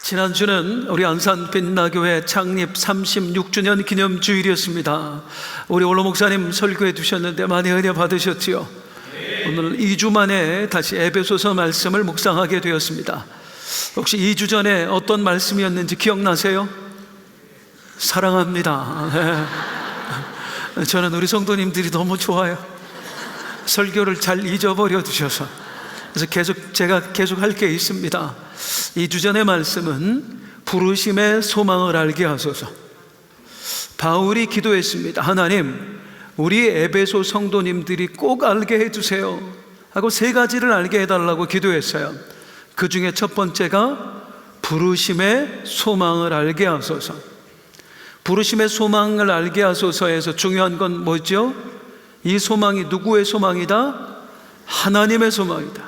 지난주는 우리 안산 빛나교회 창립 36주년 기념 주일이었습니다. 우리 올로 목사님 설교해 주셨는데 많이 은혜 받으셨지요? 오늘 2주 만에 다시 에베소서 말씀을 묵상하게 되었습니다. 혹시 2주 전에 어떤 말씀이었는지 기억나세요? 사랑합니다. 네. 저는 우리 성도님들이 너무 좋아요. 설교를 잘 잊어버려 두셔서. 그래서 제가 계속 할 게 있습니다. 2주 전의 말씀은 부르심의 소망을 알게 하소서. 바울이 기도했습니다. 하나님, 우리 에베소 성도님들이 꼭 알게 해주세요 하고 3가지를 알게 해달라고 기도했어요. 그 중에 첫 번째가 부르심의 소망을 알게 하소서. 부르심의 소망을 알게 하소서에서 중요한 건 뭐죠? 이 소망이 누구의 소망이다? 하나님의 소망이다.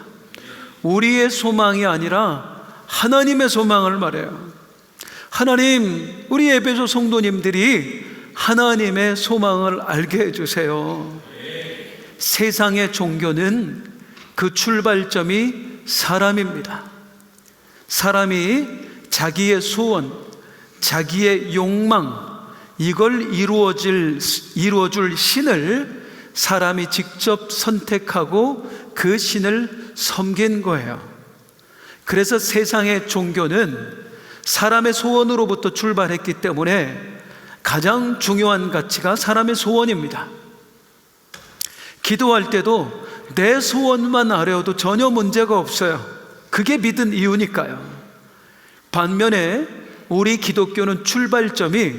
우리의 소망이 아니라 하나님의 소망을 말해요. 하나님, 우리 에베소 성도님들이 하나님의 소망을 알게 해주세요. 세상의 종교는 그 출발점이 사람입니다. 사람이 자기의 소원, 자기의 욕망, 이걸 이루어줄 신을 사람이 직접 선택하고 그 신을 섬긴 거예요. 그래서 세상의 종교는 사람의 소원으로부터 출발했기 때문에 가장 중요한 가치가 사람의 소원입니다. 기도할 때도 내 소원만 아뢰어도 전혀 문제가 없어요. 그게 믿은 이유니까요. 반면에 우리 기독교는 출발점이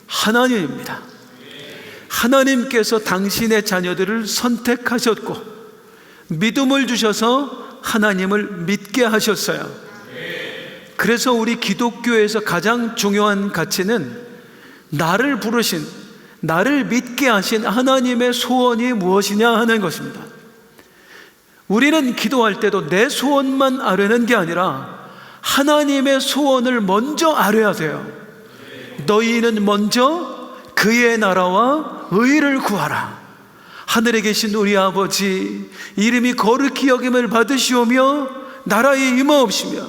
하나님입니다. 하나님께서 당신의 자녀들을 선택하셨고 믿음을 주셔서 하나님을 믿게 하셨어요. 그래서 우리 기독교에서 가장 중요한 가치는 나를 부르신, 나를 믿게 하신 하나님의 소원이 무엇이냐 하는 것입니다. 우리는 기도할 때도 내 소원만 아뢰는 게 아니라 하나님의 소원을 먼저 아뢰야 돼요. 너희는 먼저 그의 나라와 의를 구하라. 하늘에 계신 우리 아버지, 이름이 거룩히 여김을 받으시오며 나라에 임하옵시며.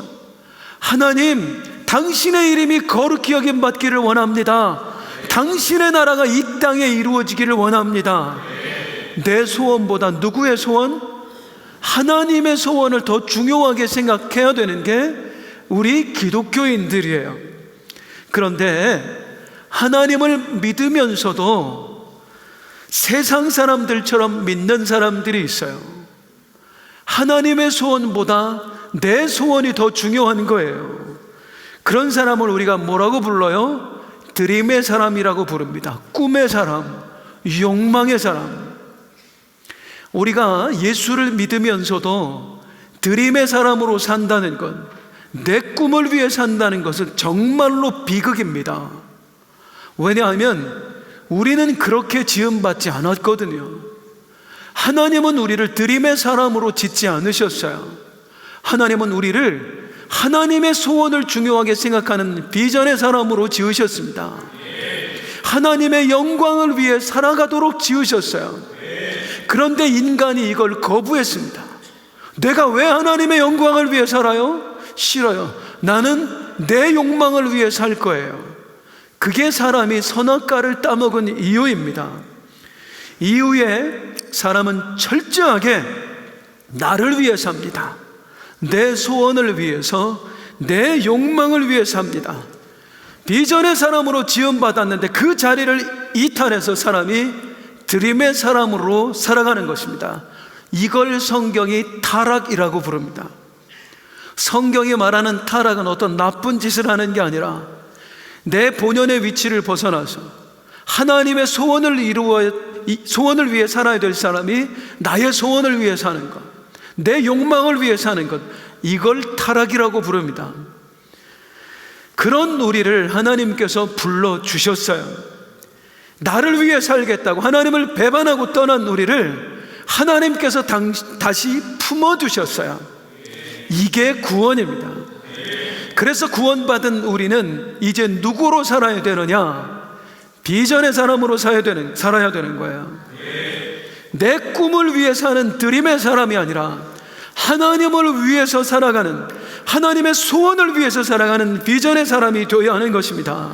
하나님, 당신의 이름이 거룩히 여김 받기를 원합니다. 당신의 나라가 이 땅에 이루어지기를 원합니다. 내 소원보다 누구의 소원? 하나님의 소원을 더 중요하게 생각해야 되는 게 우리 기독교인들이에요. 그런데 하나님을 믿으면서도 세상 사람들처럼 믿는 사람들이 있어요. 하나님의 소원보다 내 소원이 더 중요한 거예요. 그런 사람을 우리가 뭐라고 불러요? 드림의 사람이라고 부릅니다. 꿈의 사람, 욕망의 사람. 우리가 예수를 믿으면서도 드림의 사람으로 산다는 것, 내 꿈을 위해 산다는 것은 정말로 비극입니다. 왜냐하면 우리는 그렇게 지음받지 않았거든요. 하나님은 우리를 드림의 사람으로 짓지 않으셨어요. 하나님은 우리를 하나님의 소원을 중요하게 생각하는 비전의 사람으로 지으셨습니다. 하나님의 영광을 위해 살아가도록 지으셨어요. 그런데 인간이 이걸 거부했습니다. 내가 왜 하나님의 영광을 위해 살아요? 싫어요. 나는 내 욕망을 위해 살 거예요. 그게 사람이 선악과를 따먹은 이유입니다. 이후에 사람은 철저하게 나를 위해 삽니다. 내 소원을 위해서, 내 욕망을 위해 삽니다. 비전의 사람으로 지음받았는데 그 자리를 이탈해서 사람이 드림의 사람으로 살아가는 것입니다. 이걸 성경이 타락이라고 부릅니다. 성경이 말하는 타락은 어떤 나쁜 짓을 하는 게 아니라 내 본연의 위치를 벗어나서 하나님의 소원을 위해 살아야 될 사람이 나의 소원을 위해 사는 것, 내 욕망을 위해 사는 것, 이걸 타락이라고 부릅니다. 그런 우리를 하나님께서 불러주셨어요. 나를 위해 살겠다고 하나님을 배반하고 떠난 우리를 하나님께서 다시 품어주셨어요. 이게 구원입니다. 그래서 구원받은 우리는 이제 누구로 살아야 되느냐? 비전의 사람으로 살아야 되는 거예요. 내 꿈을 위해 사는 드림의 사람이 아니라 하나님을 위해서 살아가는, 하나님의 소원을 위해서 살아가는 비전의 사람이 되어야 하는 것입니다.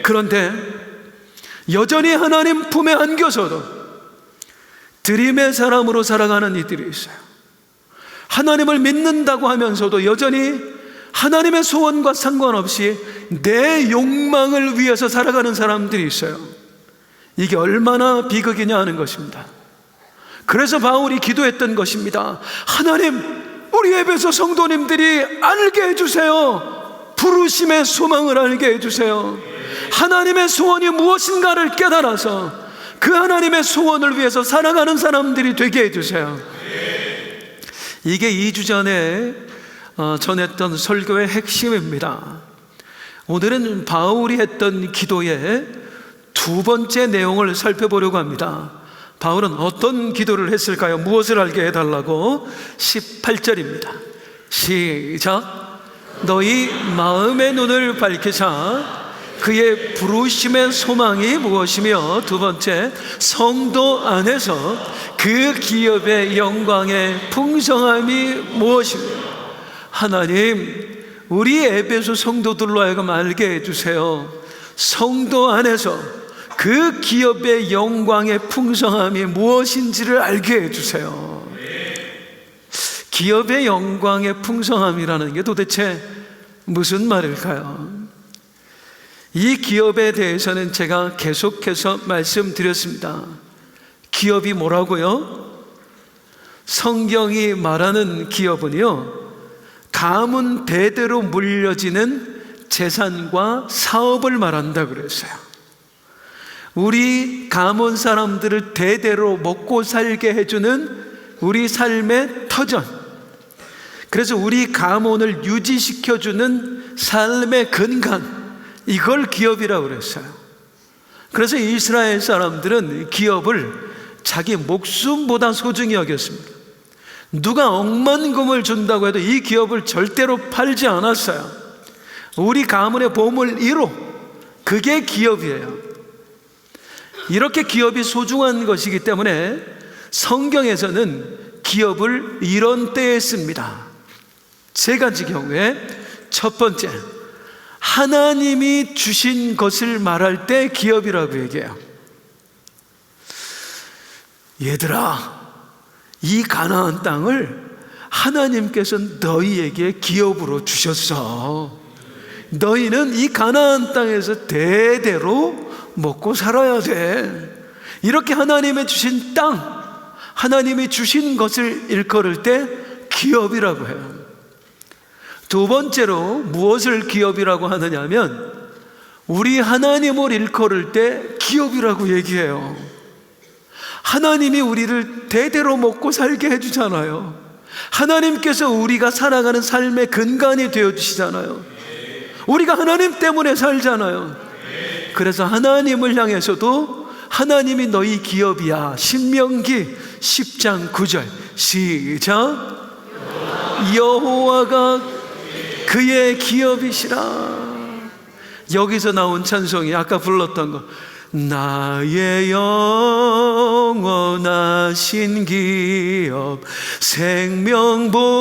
그런데 여전히 하나님 품에 안겨서도 드림의 사람으로 살아가는 이들이 있어요. 하나님을 믿는다고 하면서도 여전히 하나님의 소원과 상관없이 내 욕망을 위해서 살아가는 사람들이 있어요. 이게 얼마나 비극이냐 하는 것입니다. 그래서 바울이 기도했던 것입니다. 하나님, 우리 에베소 성도님들이 알게 해주세요. 부르심의 소망을 알게 해주세요. 하나님의 소원이 무엇인가를 깨달아서 그 하나님의 소원을 위해서 살아가는 사람들이 되게 해주세요. 이게 2주 전에 전했던 설교의 핵심입니다. 오늘은 바울이 했던 기도의 두 번째 내용을 살펴보려고 합니다. 바울은 어떤 기도를 했을까요? 무엇을 알게 해달라고? 18절입니다. 시작. 너희 마음의 눈을 밝히사 그의 부르심의 소망이 무엇이며, 두 번째, 성도 안에서 그 기업의 영광의 풍성함이 무엇이며. 하나님, 우리 에베소 성도들로 하여금 알게 해주세요. 성도 안에서 그 기업의 영광의 풍성함이 무엇인지를 알게 해주세요. 기업의 영광의 풍성함이라는 게 도대체 무슨 말일까요? 이 기업에 대해서는 제가 계속해서 말씀드렸습니다. 기업이 뭐라고요? 성경이 말하는 기업은요, 가문 대대로 물려지는 재산과 사업을 말한다고 그랬어요. 우리 가문 사람들을 대대로 먹고 살게 해주는 우리 삶의 터전, 그래서 우리 가문을 유지시켜주는 삶의 근간, 이걸 기업이라고 그랬어요. 그래서 이스라엘 사람들은 기업을 자기 목숨보다 소중히 여겼습니다. 누가 억만금을 준다고 해도 이 기업을 절대로 팔지 않았어요. 우리 가문의 보물 1호, 그게 기업이에요. 이렇게 기업이 소중한 것이기 때문에 성경에서는 기업을 이런 때에 씁니다. 세 가지 경우에, 첫 번째, 하나님이 주신 것을 말할 때 기업이라고 얘기해요. 얘들아, 이 가나안 땅을 하나님께서 너희에게 기업으로 주셨어. 너희는 이 가나안 땅에서 대대로 먹고 살아야 돼. 이렇게 하나님이 주신 땅, 하나님이 주신 것을 일컬을 때 기업이라고 해요. 두 번째로 무엇을 기업이라고 하느냐 하면, 우리 하나님을 일컬을 때 기업이라고 얘기해요. 하나님이 우리를 대대로 먹고 살게 해주잖아요. 하나님께서 우리가 살아가는 삶의 근간이 되어주시잖아요. 우리가 하나님 때문에 살잖아요. 그래서 하나님을 향해서도 하나님이 너희 기업이야. 신명기 10장 9절 시작. 여호와가 그의 기업이시라. 여기서 나온 찬송이 아까 불렀던 거, 나의 영원하신 기업 생명보다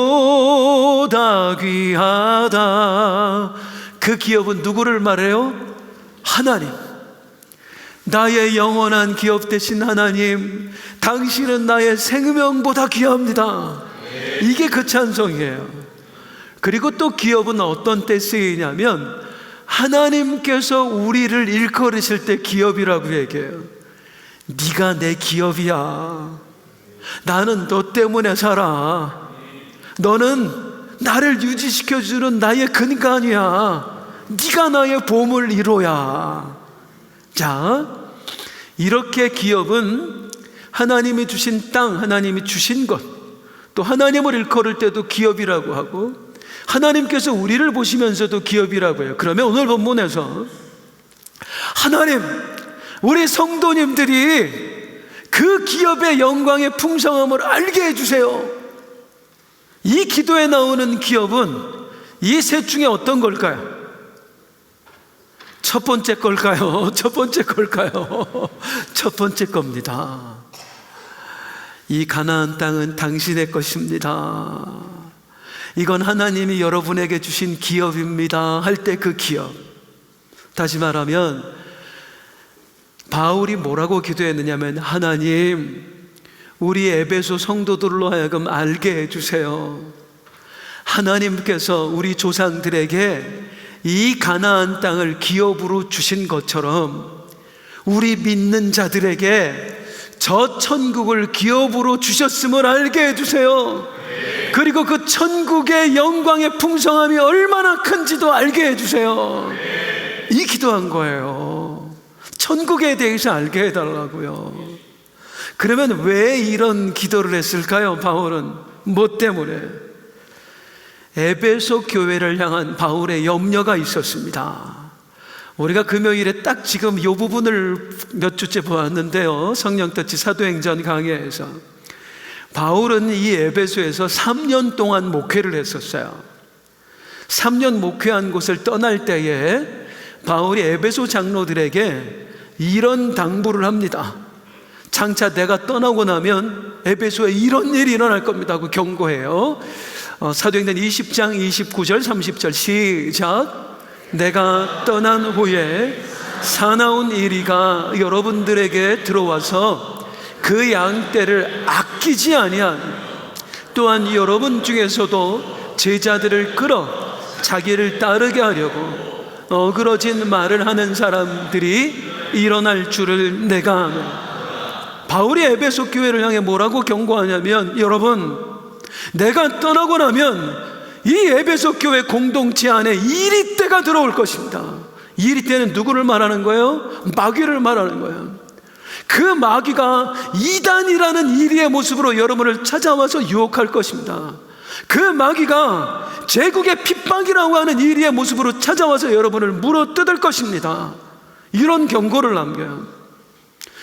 귀하다. 그 기업은 누구를 말해요? 하나님. 나의 영원한 기업 되신 하나님, 당신은 나의 생명보다 귀합니다. 이게 그 찬송이에요. 그리고 또 기업은 어떤 때 쓰이냐면, 하나님께서 우리를 일컬으실 때 기업이라고 얘기해요. 네가 내 기업이야. 나는 너 때문에 살아. 너는 나를 유지시켜주는 나의 근간이야. 네가 나의 보물 1호야. 자, 이렇게 기업은 하나님이 주신 땅, 하나님이 주신 것, 또 하나님을 일컬을 때도 기업이라고 하고, 하나님께서 우리를 보시면서도 기업이라고 해요. 그러면 오늘 본문에서 하나님, 우리 성도님들이 그 기업의 영광의 풍성함을 알게 해주세요. 이 기도에 나오는 기업은 이 셋 중에 어떤 걸까요? 첫 번째 걸까요? 첫 번째 걸까요? 첫 번째 겁니다. 이 가나안 땅은 당신의 것입니다. 이건 하나님이 여러분에게 주신 기업입니다 할 때 그 기업. 다시 말하면 바울이 뭐라고 기도했느냐면, 하나님, 우리 에베소 성도들로 하여금 알게 해주세요. 하나님께서 우리 조상들에게 이 가나안 땅을 기업으로 주신 것처럼 우리 믿는 자들에게 저 천국을 기업으로 주셨음을 알게 해주세요. 그리고 그 천국의 영광의 풍성함이 얼마나 큰지도 알게 해주세요. 이 기도한 거예요. 천국에 대해서 알게 해달라고요. 그러면 왜 이런 기도를 했을까요? 바울은 뭐 때문에? 에베소 교회를 향한 바울의 염려가 있었습니다. 우리가 금요일에 딱 지금 이 부분을 몇 주째 보았는데요, 성령터치 사도행전 강해에서 바울은 이 에베소에서 3년 동안 목회를 했었어요. 3년 목회한 곳을 떠날 때에 바울이 에베소 장로들에게 이런 당부를 합니다. 장차 내가 떠나고 나면 에베소에 이런 일이 일어날 겁니다 하고 경고해요. 사도행전 20장 29절 30절 시작. 내가 떠난 후에 사나운 이리가 여러분들에게 들어와서 그 양떼를 아끼지 아니한, 또한 여러분 중에서도 제자들을 끌어 자기를 따르게 하려고 어그러진 말을 하는 사람들이 일어날 줄을 내가 아노라. 바울이 에베소 교회를 향해 뭐라고 경고하냐면, 여러분, 내가 떠나고 나면 이 에베소 교회 공동체 안에 이리 때가 들어올 것입니다. 이리 때는 누구를 말하는 거예요? 마귀를 말하는 거예요. 그 마귀가 이단이라는 이리의 모습으로 여러분을 찾아와서 유혹할 것입니다. 그 마귀가 제국의 핍박이라고 하는 이리의 모습으로 찾아와서 여러분을 물어뜯을 것입니다. 이런 경고를 남겨요.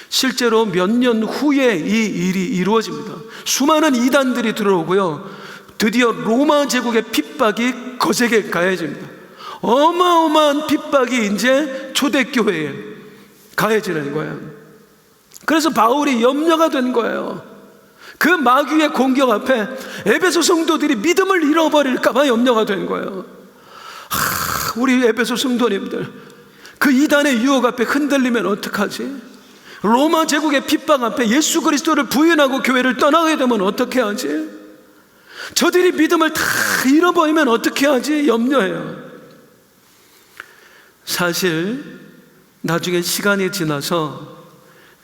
실제로 몇 년 후에 이 일이 이루어집니다. 수많은 이단들이 들어오고요, 드디어 로마 제국의 핍박이 거세게 가해집니다. 어마어마한 핍박이 이제 초대교회에 가해지는 거예요. 그래서 바울이 염려가 된 거예요. 그 마귀의 공격 앞에 에베소 성도들이 믿음을 잃어버릴까 봐 염려가 된 거예요. 우리 에베소 성도님들, 그 이단의 유혹 앞에 흔들리면 어떡하지? 로마 제국의 핍박 앞에 예수 그리스도를 부인하고 교회를 떠나게 되면 어떻게 하지? 저들이 믿음을 다 잃어버리면 어떻게 하지? 염려해요. 사실 나중에 시간이 지나서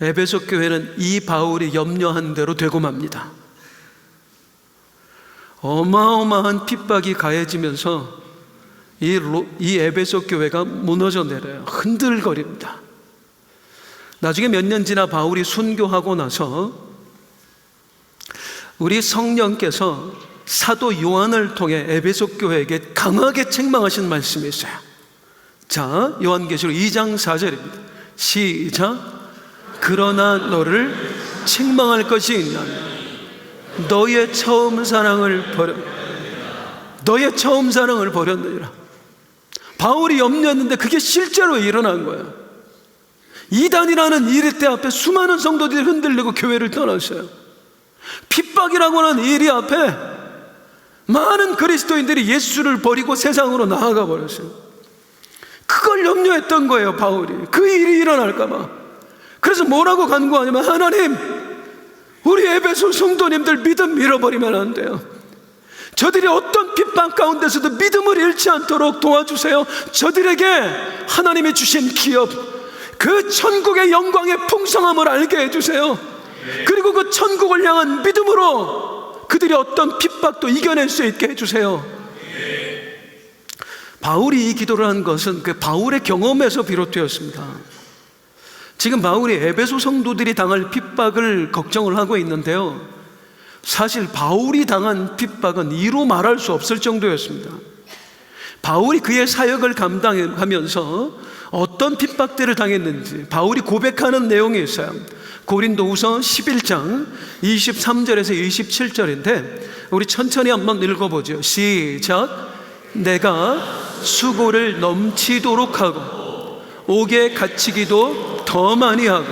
에베소 교회는 이 바울이 염려한 대로 되고 맙니다. 어마어마한 핍박이 가해지면서 이 에베소 교회가 무너져 내려요. 흔들거립니다. 나중에 몇 년 지나 바울이 순교하고 나서 우리 성령께서 사도 요한을 통해 에베소 교회에게 강하게 책망하신 말씀이 있어요. 자, 요한계시록 2장 4절입니다. 시작. 그러나 너를 책망할 것이 있나? 너의 처음 사랑을 버렸느니라. 바울이 염려했는데 그게 실제로 일어난 거예요. 이단이라는 이리 앞에 수많은 성도들이 흔들리고 교회를 떠났어요. 핍박이라고 하는 이리 앞에 많은 그리스도인들이 예수를 버리고 세상으로 나아가 버렸어요. 그걸 염려했던 거예요, 바울이. 그 일이 일어날까 봐. 그래서 뭐라고 간구하냐면, 하나님, 우리 에베소 성도님들 믿음 잃어버리면 안 돼요. 저들이 어떤 핍박 가운데서도 믿음을 잃지 않도록 도와주세요. 저들에게 하나님이 주신 기업, 그 천국의 영광의 풍성함을 알게 해주세요. 그리고 그 천국을 향한 믿음으로 그들이 어떤 핍박도 이겨낼 수 있게 해주세요. 바울이 이 기도를 한 것은 그 바울의 경험에서 비롯되었습니다. 지금 바울이 에베소 성도들이 당할 핍박을 걱정을 하고 있는데요, 사실 바울이 당한 핍박은 이루 말할 수 없을 정도였습니다. 바울이 그의 사역을 감당하면서 어떤 핍박들을 당했는지 바울이 고백하는 내용이 있어요. 고린도후서 11장 23절에서 27절인데 우리 천천히 한번 읽어보죠. 시작. 내가 수고를 넘치도록 하고 옥에 갇히기도 더 많이 하고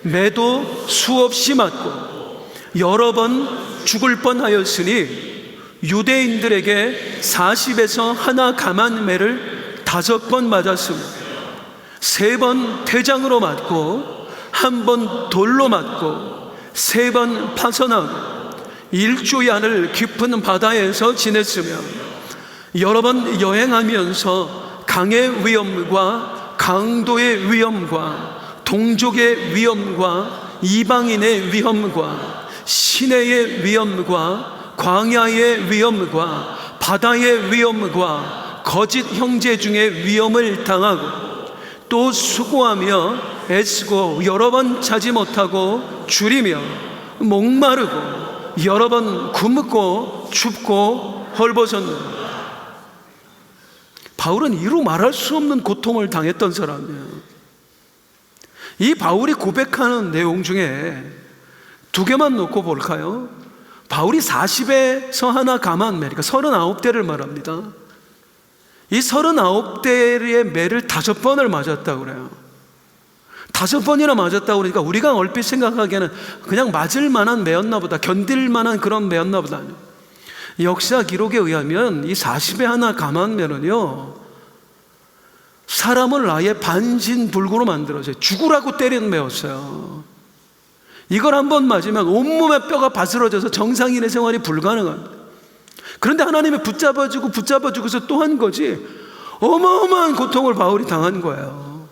매도 수없이 맞고 여러 번 죽을 뻔하였으니 유대인들에게 40에서 하나 감한 매를 5번 맞았습니다. 3번 퇴장으로 맞고, 1번 돌로 맞고, 3번 파선하고, 일주일을 깊은 바다에서 지냈으며, 여러 번 여행하면서 강의 위험과 강도의 위험과 동족의 위험과 이방인의 위험과 시내의 위험과 광야의 위험과 바다의 위험과 거짓 형제 중에 위험을 당하고, 또 수고하며 애쓰고 여러 번 자지 못하고 줄이며 목마르고 여러 번 굶고 춥고 헐벗었는데, 바울은 이루 말할 수 없는 고통을 당했던 사람이에요. 이 바울이 고백하는 내용 중에 2개만 놓고 볼까요? 바울이 40에서 하나 감한 매, 그러니까 39대를 말합니다. 이 39대의 매를 5번을 맞았다고 그래요. 5번이나 맞았다고 그러니까 우리가 얼핏 생각하기에는 그냥 맞을 만한 매였나 보다, 견딜 만한 그런 매였나 보다. 역사 기록에 의하면 이 40에 하나 감한 매는요, 사람을 아예 반신불구로 만들어서 죽으라고 때리는 매였어요. 이걸 한번 맞으면 온몸의 뼈가 바스러져서 정상인의 생활이 불가능합니다. 그런데 하나님이 붙잡아주고서 또 한 거지, 어마어마한 고통을 바울이 당한 거예요.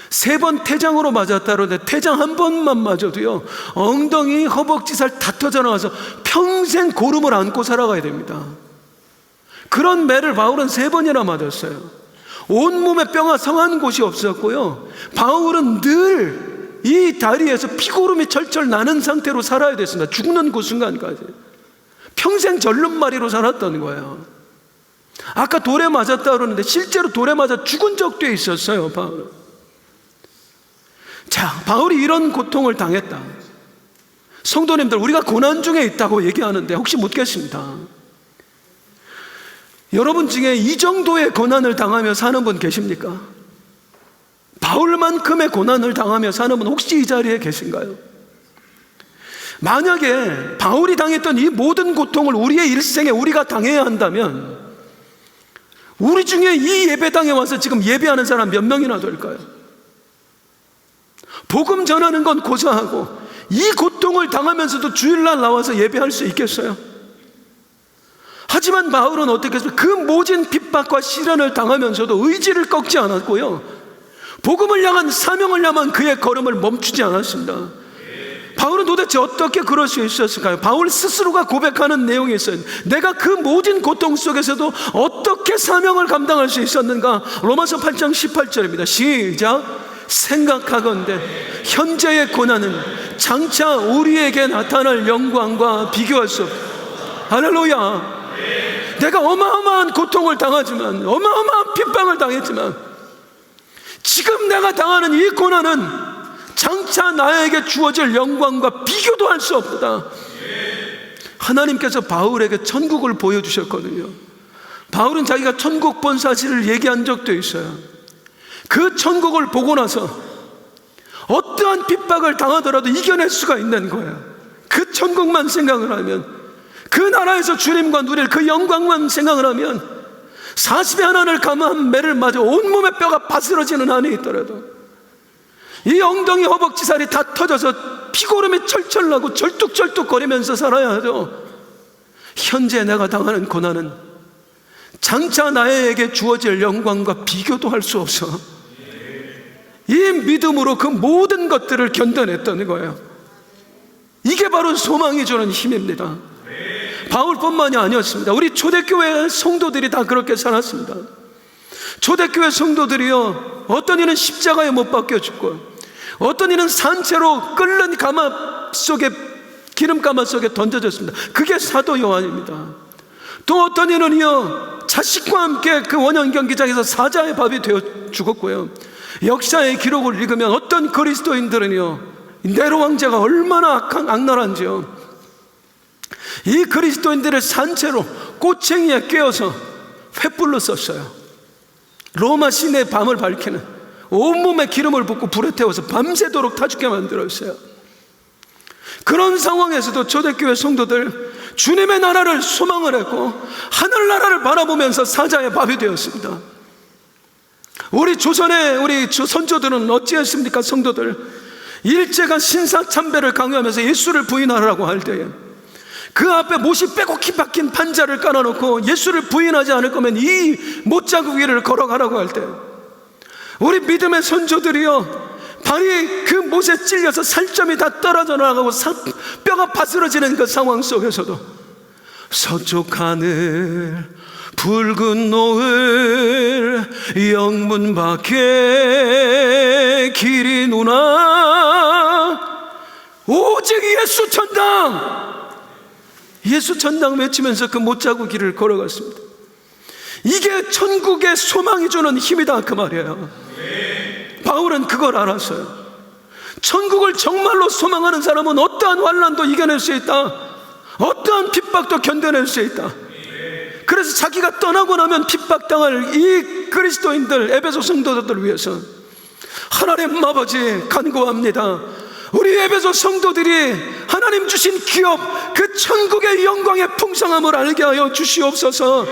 3번 퇴장으로 맞았다 그러는데, 퇴장 1번만 맞아도요, 엉덩이 허벅지살 다 터져나와서 평생 고름을 안고 살아가야 됩니다. 그런 매를 바울은 3번이나 맞았어요. 온몸에 뼈가 상한 곳이 없었고요, 바울은 늘 이 다리에서 피고름이 철철 나는 상태로 살아야 됐습니다. 죽는 그 순간까지 평생 절름마리로 살았던 거예요. 아까 돌에 맞았다 그러는데 실제로 돌에 맞아 죽은 적도 있었어요, 바울은. 자, 바울이 이런 고통을 당했다. 성도님들, 우리가 고난 중에 있다고 얘기하는데 혹시 묻겠습니다. 여러분 중에 이 정도의 고난을 당하며 사는 분 계십니까? 바울만큼의 고난을 당하며 사는 분 혹시 이 자리에 계신가요? 만약에 바울이 당했던 이 모든 고통을 우리의 일생에 우리가 당해야 한다면, 우리 중에 이 예배당에 와서 지금 예배하는 사람 몇 명이나 될까요? 복음 전하는 건 고사하고 이 고통을 당하면서도 주일날 나와서 예배할 수 있겠어요? 하지만 바울은 어떻게 했어요? 그 모진 핍박과 시련을 당하면서도 의지를 꺾지 않았고요, 복음을 향한 사명을 향한 그의 걸음을 멈추지 않았습니다. 바울은 도대체 어떻게 그럴 수 있었을까요? 바울 스스로가 고백하는 내용이 있어요. 내가 그 모든 고통 속에서도 어떻게 사명을 감당할 수 있었는가? 로마서 8장 18절입니다 시작. 생각하건대 현재의 고난은 장차 우리에게 나타날 영광과 비교할 수 없다. 할렐루야. 내가 어마어마한 고통을 당하지만, 어마어마한 핍박을 당했지만, 지금 내가 당하는 이 고난은 장차 나에게 주어질 영광과 비교도 할 수 없다. 하나님께서 바울에게 천국을 보여주셨거든요. 바울은 자기가 천국 본 사실을 얘기한 적도 있어요. 그 천국을 보고 나서 어떠한 핍박을 당하더라도 이겨낼 수가 있는 거예요. 그 천국만 생각을 하면, 그 나라에서 주님과 누릴 그 영광만 생각을 하면, 40에 하나를 감한 매를 맞아 온몸의 뼈가 바스러지는 한이 있더라도, 이 엉덩이 허벅지살이 다 터져서 피고름이 철철 나고 절뚝절뚝 거리면서 살아야 하죠. 현재 내가 당하는 고난은 장차 나에게 주어질 영광과 비교도 할 수 없어. 이 믿음으로 그 모든 것들을 견뎌냈던 거예요. 이게 바로 소망이 주는 힘입니다. 바울뿐만이 아니었습니다. 우리 초대교회 성도들이 다 그렇게 살았습니다. 초대교회 성도들이요, 어떤 이는 십자가에 못 박혀 죽고, 어떤 이는 산채로 끓는 가마 속에, 기름가마 속에 던져졌습니다. 그게 사도 요한입니다. 또 어떤 이는요, 자식과 함께 그 원형 경기장에서 사자의 밥이 되어 죽었고요, 역사의 기록을 읽으면 어떤 그리스도인들은요, 네로 왕자가 얼마나 악랄한지요, 이 그리스도인들을 산채로 꼬챙이에 꿰어서 횃불로 썼어요. 로마 시내 밤을 밝히는, 온몸에 기름을 붓고 불에 태워서 밤새도록 타죽게 만들었어요. 그런 상황에서도 초대교회 성도들, 주님의 나라를 소망을 했고 하늘나라를 바라보면서 사자의 밥이 되었습니다. 우리 조선의 우리 선조들은 어찌했습니까? 성도들, 일제가 신사참배를 강요하면서 예수를 부인하라고 할 때에 그 앞에 못이 빼곡히 박힌 판자를 깔아놓고 예수를 부인하지 않을 거면 이 못자국 위를 걸어가라고 할 때, 우리 믿음의 선조들이요, 발이 그 못에 찔려서 살점이 다 떨어져 나가고 뼈가 바스러지는 그 상황 속에서도 서쪽 하늘 붉은 노을 영문 밖에 길이 누나 오직 예수 천당 외치면서 그 못자국 길을 걸어갔습니다. 이게 천국의 소망이 주는 힘이다, 그 말이에요. 바울은 그걸 알았어요. 천국을 정말로 소망하는 사람은 어떠한 환난도 이겨낼 수 있다, 어떠한 핍박도 견뎌낼 수 있다. 그래서 자기가 떠나고 나면 핍박당할 이 그리스도인들, 에베소 성도들을 위해서 하나님 아버지 간구합니다. 우리 에베소 성도들이 하나님 주신 기업, 그 천국의 영광의 풍성함을 알게 하여 주시옵소서.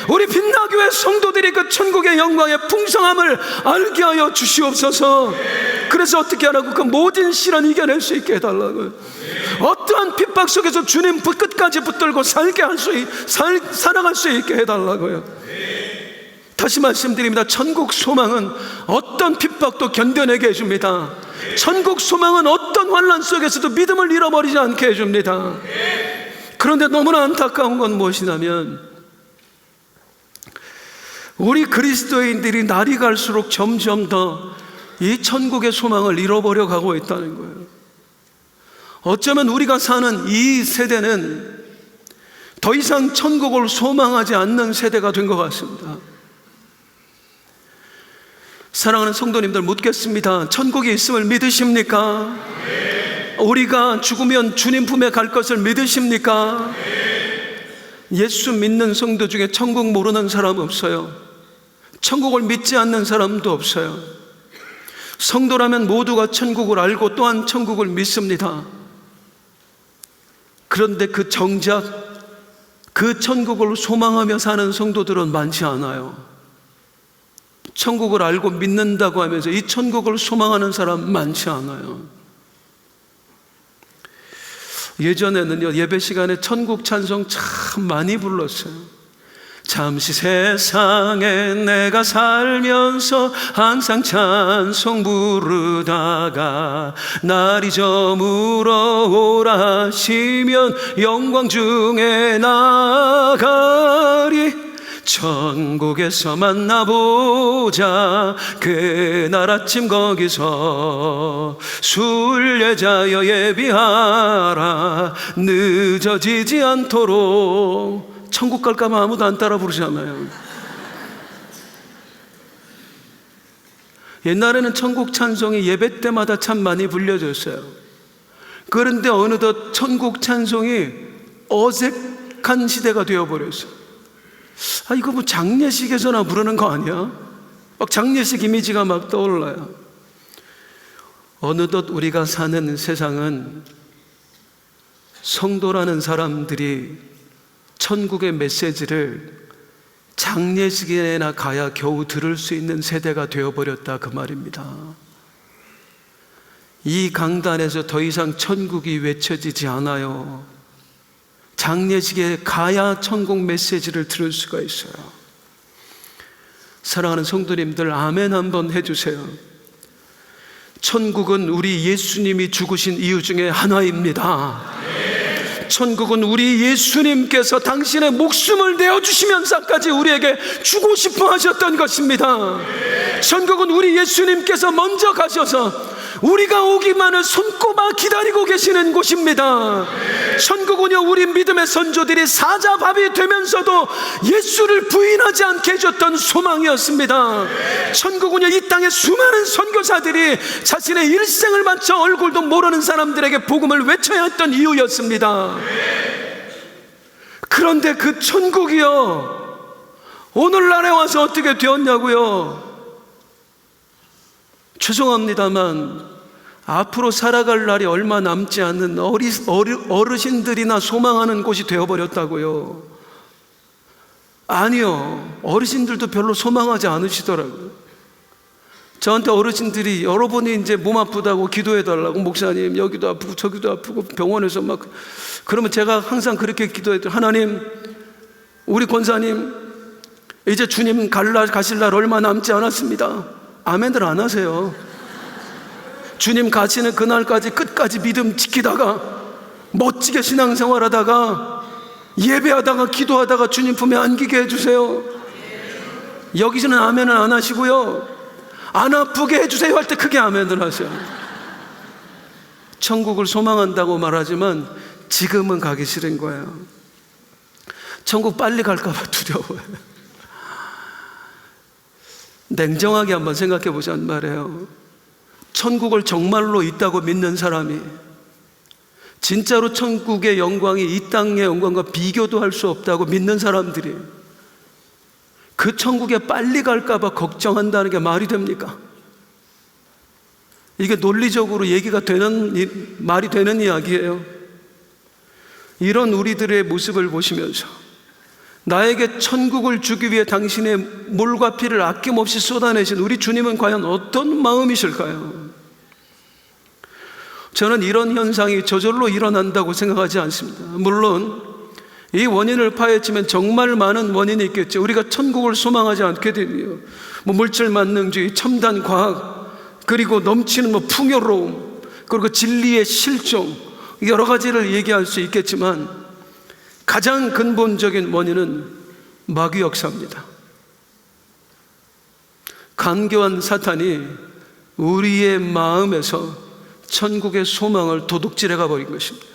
우리 빛나교회 성도들이 그 천국의 영광의 풍성함을 알게 하여 주시옵소서. 그래서 어떻게 하라고? 그 모든 시련 이겨낼 수 있게 해달라고요. 어떠한 핍박 속에서 주님 끝까지 붙들고 살아갈 수 있게 해달라고요. 다시 말씀드립니다. 천국 소망은 어떤 핍박도 견뎌내게 해줍니다. 천국 소망은 어떤 환난 속에서도 믿음을 잃어버리지 않게 해줍니다. 그런데 너무나 안타까운 건 무엇이냐면 우리 그리스도인들이 날이 갈수록 점점 더 이 천국의 소망을 잃어버려 가고 있다는 거예요. 어쩌면 우리가 사는 이 세대는 더 이상 천국을 소망하지 않는 세대가 된 것 같습니다. 사랑하는 성도님들, 묻겠습니다. 천국이 있음을 믿으십니까? 우리가 죽으면 주님 품에 갈 것을 믿으십니까? 예수 믿는 성도 중에 천국 모르는 사람 없어요. 천국을 믿지 않는 사람도 없어요. 성도라면 모두가 천국을 알고 또한 천국을 믿습니다. 그런데 정작 그 천국을 소망하며 사는 성도들은 많지 않아요. 천국을 알고 믿는다고 하면서 이 천국을 소망하는 사람 많지 않아요. 예전에는요, 예배 시간에 천국 찬송 참 많이 불렀어요. 잠시 세상에 내가 살면서 항상 찬송 부르다가 날이 저물어 오라시면 영광 중에 나가리. 천국에서 만나보자. 그날 아침 거기서 순례자여 예비하라. 늦어지지 않도록. 천국 갈까봐 아무도 안 따라 부르잖아요. 옛날에는 천국 찬송이 예배 때마다 참 많이 불려졌어요. 그런데 어느덧 천국 찬송이 어색한 시대가 되어버렸어요. 이거 뭐 장례식에서나 부르는 거 아니야? 막 장례식 이미지가 막 떠올라요. 어느덧 우리가 사는 세상은 성도라는 사람들이 천국의 메시지를 장례식에나 가야 겨우 들을 수 있는 세대가 되어버렸다, 그 말입니다. 이 강단에서 더 이상 천국이 외쳐지지 않아요. 장례식에 가야 천국 메시지를 들을 수가 있어요. 사랑하는 성도님들, 아멘 한번 해주세요. 천국은 우리 예수님이 죽으신 이유 중에 하나입니다. 천국은 우리 예수님께서 당신의 목숨을 내어주시면서까지 우리에게 주고 싶어 하셨던 것입니다. 천국은 우리 예수님께서 먼저 가셔서 우리가 오기만을 손꼽아 기다리고 계시는 곳입니다. 천국은요, 우리 믿음의 선조들이 사자밥이 되면서도 예수를 부인하지 않게 해줬던 소망이었습니다. 천국은요, 이 땅의 수많은 선교사들이 자신의 일생을 바쳐 얼굴도 모르는 사람들에게 복음을 외쳐야 했던 이유였습니다. 그런데 그 천국이요, 오늘날에 와서 어떻게 되었냐고요? 죄송합니다만 앞으로 살아갈 날이 얼마 남지 않는 어르신들이나 소망하는 곳이 되어버렸다고요. 아니요, 어르신들도 별로 소망하지 않으시더라고요. 저한테 어르신들이 여러 번이 이제 몸 아프다고 기도해달라고, 목사님 여기도 아프고 저기도 아프고 병원에서 막, 그러면 제가 항상 그렇게 기도했더니, 하나님, 우리 권사님 이제 주님 가실 날 얼마 남지 않았습니다. 아멘들 안 하세요. 주님 가시는 그날까지 끝까지 믿음 지키다가 멋지게 신앙생활하다가 예배하다가 기도하다가 주님 품에 안기게 해주세요. 여기서는 아멘을 안 하시고요, 안 아프게 해주세요 할 때 크게 아멘을 하세요. 천국을 소망한다고 말하지만 지금은 가기 싫은 거예요. 천국 빨리 갈까 봐 두려워요. 냉정하게 한번 생각해 보자는 말이에요. 천국을 정말로 있다고 믿는 사람이, 진짜로 천국의 영광이 이 땅의 영광과 비교도 할 수 없다고 믿는 사람들이 그 천국에 빨리 갈까 봐 걱정한다는 게 말이 됩니까? 이게 논리적으로 얘기가 되는, 말이 되는 이야기예요. 이런 우리들의 모습을 보시면서 나에게 천국을 주기 위해 당신의 물과 피를 아낌없이 쏟아내신 우리 주님은 과연 어떤 마음이실까요? 저는 이런 현상이 저절로 일어난다고 생각하지 않습니다. 물론 이 원인을 파헤치면 정말 많은 원인이 있겠죠. 우리가 천국을 소망하지 않게 되면 물질 만능주의, 첨단 과학, 그리고 넘치는 풍요로움, 그리고 진리의 실종, 여러 가지를 얘기할 수 있겠지만 가장 근본적인 원인은 마귀 역사입니다. 간교한 사탄이 우리의 마음에서 천국의 소망을 도둑질해 가버린 것입니다.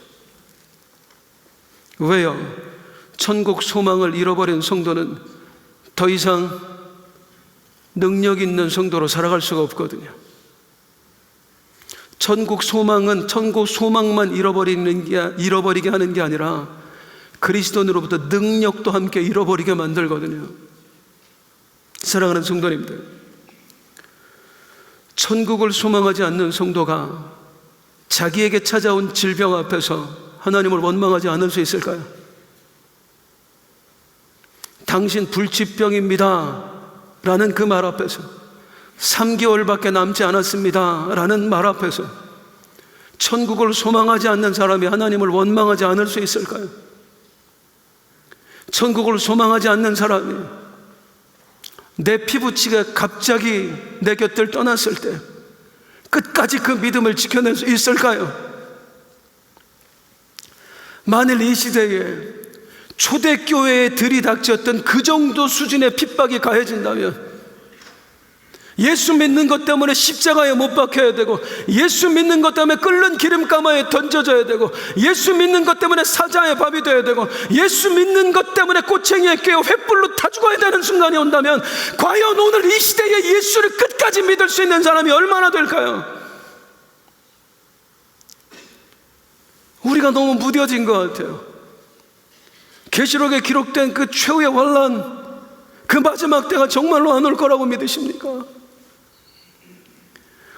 왜요? 천국 소망을 잃어버린 성도는 더 이상 능력 있는 성도로 살아갈 수가 없거든요. 천국 소망은 천국 소망만 잃어버리게 하는 게 아니라 그리스도인으로부터 능력도 함께 잃어버리게 만들거든요. 사랑하는 성도님들, 천국을 소망하지 않는 성도가 자기에게 찾아온 질병 앞에서 하나님을 원망하지 않을 수 있을까요? 당신 불치병입니다 라는 그 말 앞에서, 3개월밖에 남지 않았습니다 라는 말 앞에서 천국을 소망하지 않는 사람이 하나님을 원망하지 않을 수 있을까요? 천국을 소망하지 않는 사람이 내 피부치가 갑자기 내 곁을 떠났을 때 끝까지 그 믿음을 지켜낼 수 있을까요? 만일 이 시대에 초대교회에 들이닥쳤던 그 정도 수준의 핍박이 가해진다면, 예수 믿는 것 때문에 십자가에 못 박혀야 되고, 예수 믿는 것 때문에 끓는 기름가마에 던져져야 되고, 예수 믿는 것 때문에 사자의 밥이 되어야 되고, 예수 믿는 것 때문에 꼬챙이에 깨어 횃불로 타 죽어야 되는 순간이 온다면 과연 오늘 이 시대에 예수를 끝까지 믿을 수 있는 사람이 얼마나 될까요? 우리가 너무 무뎌진 것 같아요. 계시록에 기록된 그 최후의 환난, 그 마지막 때가 정말로 안 올 거라고 믿으십니까?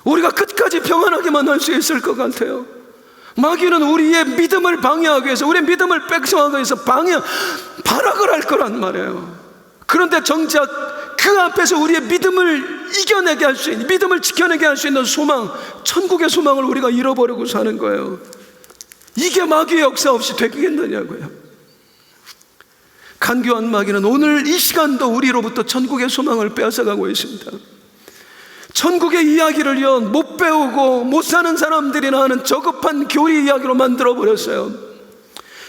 우리가 끝까지 평안하게만 할 수 있을 것 같아요. 마귀는 우리의 믿음을 방해하기 위해서, 우리의 믿음을 백성하기 위해서 발악을 할 거란 말이에요. 그런데 정작 그 앞에서 우리의 믿음을 이겨내게 할 수 있는, 믿음을 지켜내게 할 수 있는 소망, 천국의 소망을 우리가 잃어버리고 사는 거예요. 이게 마귀의 역사 없이 되겠느냐고요. 간교한 마귀는 오늘 이 시간도 우리로부터 천국의 소망을 빼앗아가고 있습니다. 천국의 이야기를요, 못 배우고 못 사는 사람들이나 하는 저급한 교리 이야기로 만들어버렸어요.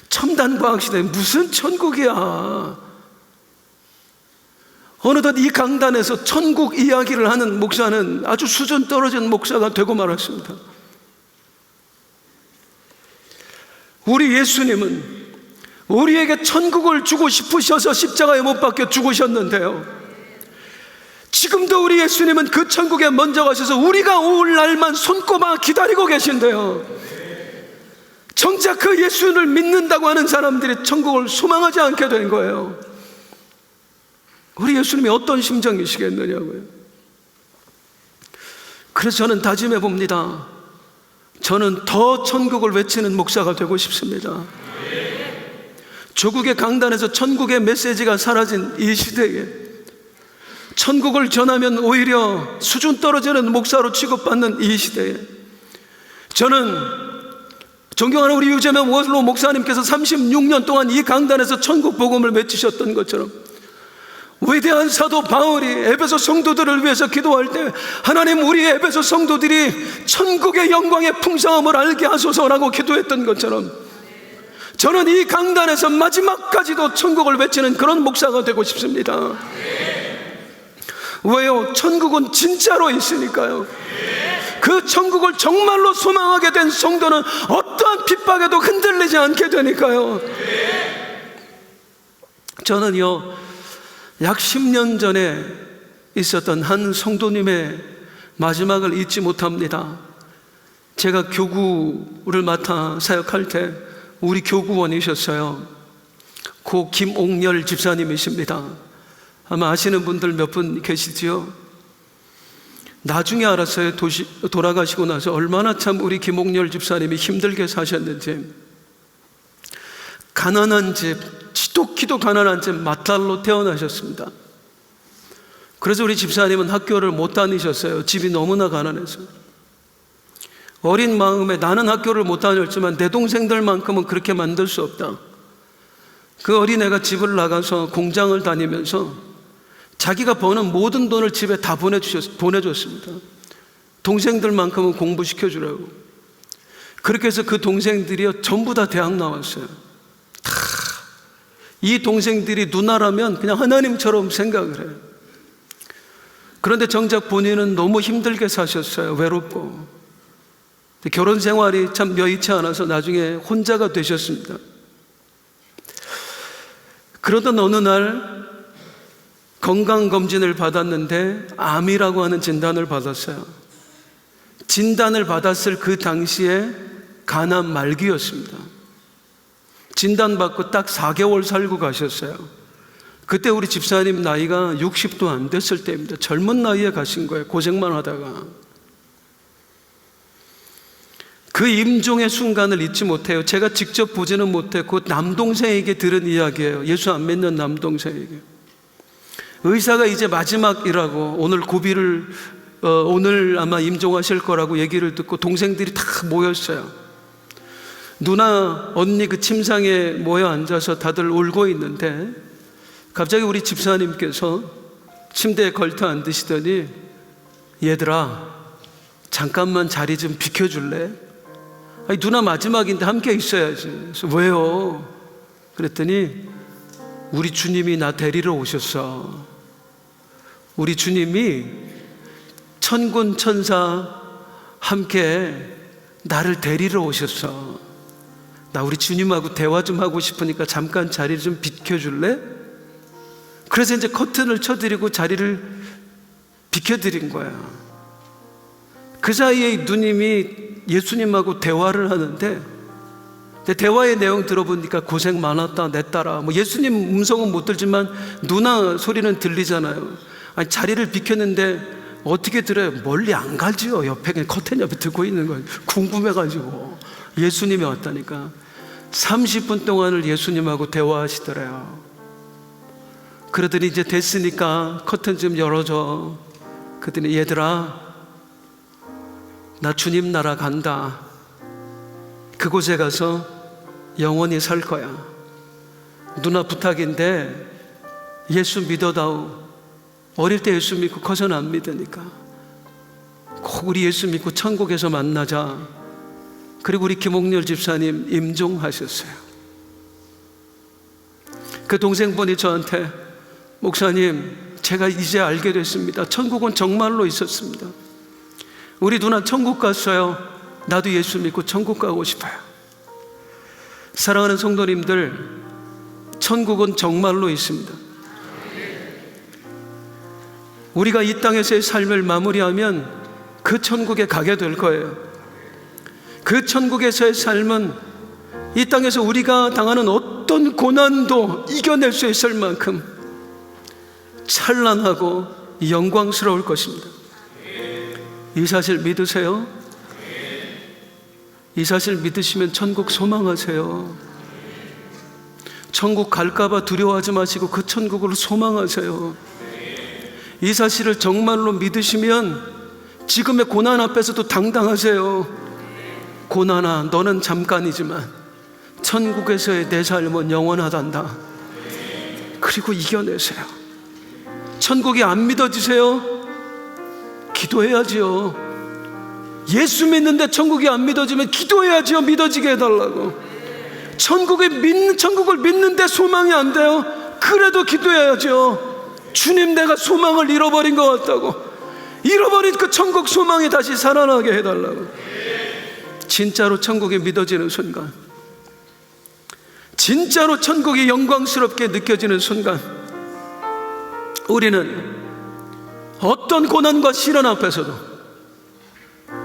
첨단 과학시대에 무슨 천국이야. 어느덧 이 강단에서 천국 이야기를 하는 목사는 아주 수준 떨어진 목사가 되고 말았습니다. 우리 예수님은 우리에게 천국을 주고 싶으셔서 십자가에 못 박혀 죽으셨는데요, 지금도 우리 예수님은 그 천국에 먼저 가셔서 우리가 올 날만 손꼽아 기다리고 계신데요, 정작 그 예수를 믿는다고 하는 사람들이 천국을 소망하지 않게 된 거예요. 우리 예수님이 어떤 심정이시겠느냐고요. 그래서 저는 다짐해 봅니다. 저는 더 천국을 외치는 목사가 되고 싶습니다. 조국의 강단에서 천국의 메시지가 사라진 이 시대에 천국을 전하면 오히려 수준 떨어지는 목사로 취급받는 이 시대에 저는 존경하는 우리 유재명 원로 목사님께서 36년 동안 이 강단에서 천국 복음을 외치셨던 것처럼 위대한 사도 바울이 에베소 성도들을 위해서 기도할 때 하나님, 우리 에베소 성도들이 천국의 영광의 풍성함을 알게 하소서라고 기도했던 것처럼 저는 이 강단에서 마지막까지도 천국을 외치는 그런 목사가 되고 싶습니다. 왜요? 천국은 진짜로 있으니까요. 그 천국을 정말로 소망하게 된 성도는 어떠한 핍박에도 흔들리지 않게 되니까요. 저는요, 약 10년 전에 있었던 한 성도님의 마지막을 잊지 못합니다. 제가 교구를 맡아 사역할 때 우리 교구원이셨어요. 고 김옥렬 집사님이십니다. 아마 아시는 분들 몇 분 계시지요? 나중에 알았어요. 돌아가시고 나서 얼마나 참 우리 김옥렬 집사님이 힘들게 사셨는지. 가난한 집, 지독히도 가난한 집 맏딸로 태어나셨습니다. 그래서 우리 집사님은 학교를 못 다니셨어요. 집이 너무나 가난해서. 어린 마음에 나는 학교를 못 다녔지만 내 동생들만큼은 그렇게 만들 수 없다. 그 어린애가 집을 나가서 공장을 다니면서 자기가 버는 모든 돈을 집에 다 보내줬습니다. 동생들만큼은 공부시켜주라고. 그렇게 해서 그 동생들이 전부 다 대학 나왔어요. 이 동생들이 누나라면 그냥 하나님처럼 생각을 해요. 그런데 정작 본인은 너무 힘들게 사셨어요. 외롭고. 결혼 생활이 참 여의치 않아서 나중에 혼자가 되셨습니다. 그러던 어느 날 건강검진을 받았는데 암이라고 하는 진단을 받았어요. 진단을 받았을 그 당시에 간암 말기였습니다. 진단받고 딱 4개월 살고 가셨어요. 그때 우리 집사님 나이가 60도 안 됐을 때입니다. 젊은 나이에 가신 거예요. 고생만 하다가. 그 임종의 순간을 잊지 못해요. 제가 직접 보지는 못했고 남동생에게 들은 이야기예요. 예수 안 믿는 남동생에게. 의사가 이제 마지막이라고 오늘 고비를 오늘 아마 임종하실 거라고 얘기를 듣고 동생들이 다 모였어요. 누나, 언니 그 침상에 모여 앉아서 다들 울고 있는데 갑자기 우리 집사님께서 침대에 걸터 앉으시더니 얘들아 잠깐만 자리 좀 비켜줄래? 아니, 누나 마지막인데 함께 있어야지. 그래서 왜요? 그랬더니 우리 주님이 나 데리러 오셨어. 우리 주님이 천군 천사 함께 나를 데리러 오셨어. 나 우리 주님하고 대화 좀 하고 싶으니까 잠깐 자리를 좀 비켜줄래? 그래서 이제 커튼을 쳐드리고 자리를 비켜드린 거야. 그 사이에 누님이 예수님하고 대화를 하는데 대화의 내용 들어보니까 고생 많았다 내 딸아. 뭐 예수님 음성은 못 들지만 누나 소리는 들리잖아요. 아니, 자리를 비켰는데 어떻게 들어요? 멀리 안 가지요. 옆에 그냥 커튼 옆에 듣고 있는 거예요. 궁금해가지고. 예수님이 왔다니까 30분 동안을 예수님하고 대화하시더래요. 그러더니 이제 됐으니까 커튼 좀 열어줘. 그랬더니 얘들아 나 주님 나라 간다. 그곳에 가서 영원히 살 거야. 누나 부탁인데 예수 믿어다오. 어릴 때 예수 믿고 커서는 안 믿으니까 꼭 우리 예수 믿고 천국에서 만나자. 그리고 우리 김옥렬 집사님 임종하셨어요. 그 동생분이 저한테 목사님 제가 이제 알게 됐습니다. 천국은 정말로 있었습니다. 우리 누나 천국 갔어요. 나도 예수 믿고 천국 가고 싶어요. 사랑하는 성도님들, 천국은 정말로 있습니다. 우리가 이 땅에서의 삶을 마무리하면 그 천국에 가게 될 거예요. 그 천국에서의 삶은 이 땅에서 우리가 당하는 어떤 고난도 이겨낼 수 있을 만큼 찬란하고 영광스러울 것입니다. 이 사실 믿으세요? 이 사실 믿으시면 천국 소망하세요. 천국 갈까봐 두려워하지 마시고 그 천국을 소망하세요. 이 사실을 정말로 믿으시면 지금의 고난 앞에서도 당당하세요. 고난아, 너는 잠깐이지만 천국에서의 내 삶은 영원하단다. 그리고 이겨내세요. 천국이 안 믿어지세요? 기도해야지요. 예수 믿는데 천국이 안 믿어지면 기도해야지요. 믿어지게 해달라고. 천국을 믿는데 소망이 안 돼요? 그래도 기도해야죠. 주님, 내가 소망을 잃어버린 것 같다고. 잃어버린 그 천국 소망이 다시 살아나게 해달라고. 진짜로 천국이 믿어지는 순간, 진짜로 천국이 영광스럽게 느껴지는 순간, 우리는 어떤 고난과 시련 앞에서도,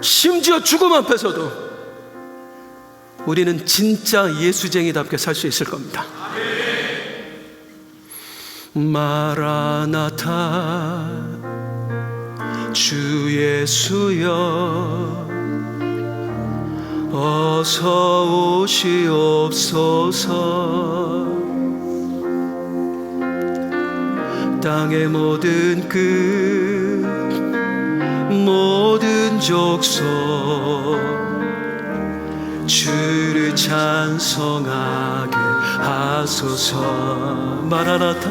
심지어 죽음 앞에서도 우리는 진짜 예수쟁이답게 살 수 있을 겁니다. 마라나타, 주 예수여 어서 오시옵소서. 땅의 모든 끝, 모든 족속 주를 찬송하게 하소서. 마라나타,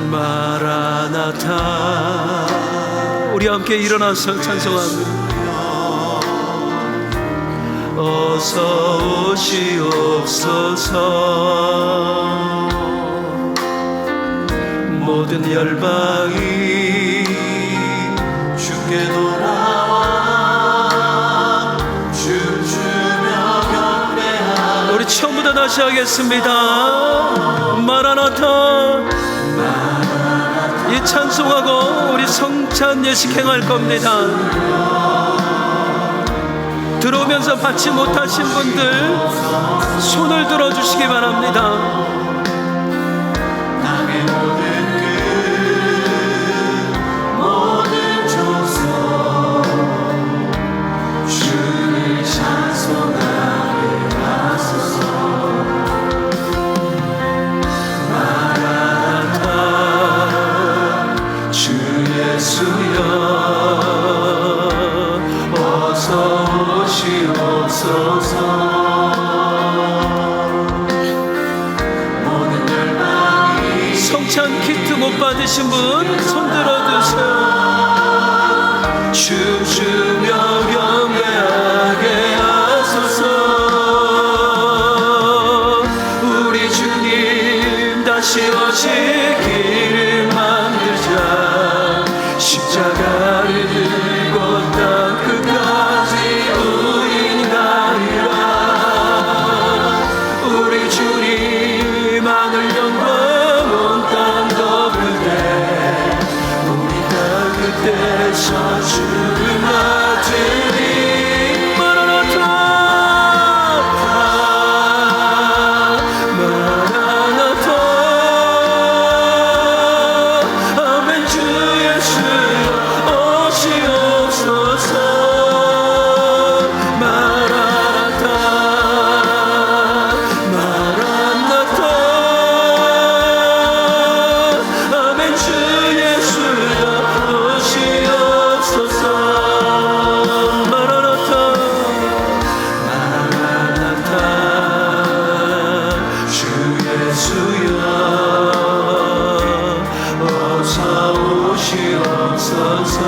마라나타. 우리 함께 일어나서 찬송합니다. 어서 오시옵소서. 모든 열방이 주께 돌아와 춤추며 경배하리. 우리 처음부터 다시 하겠습니다. 마라나타. 이 찬송하고 우리 성찬 예식 행할 겁니다. 들어오면서 받지 못하신 분들 손을 들어주시기 바랍니다. 성찬 키트 못 받으신 분 손 들어주세요. 춤추며 경배하게 하소서. 우리 주님 다시 오시기를 만들자. 십자가를 들고 땅 끝까지 우린 가리라. 우리 주님 하늘 영광 온 땅 덮을 때 우리 땅 끝에서 주를 맞으리. 마라나타, 마라나타. 아멘. 주 예수 오시옵소서. 마라나타, 마라나타. 아멘. 주 예수여 오시옵소서. 마라나타, 마라나타. 주 예수여 어서 오시옵소서.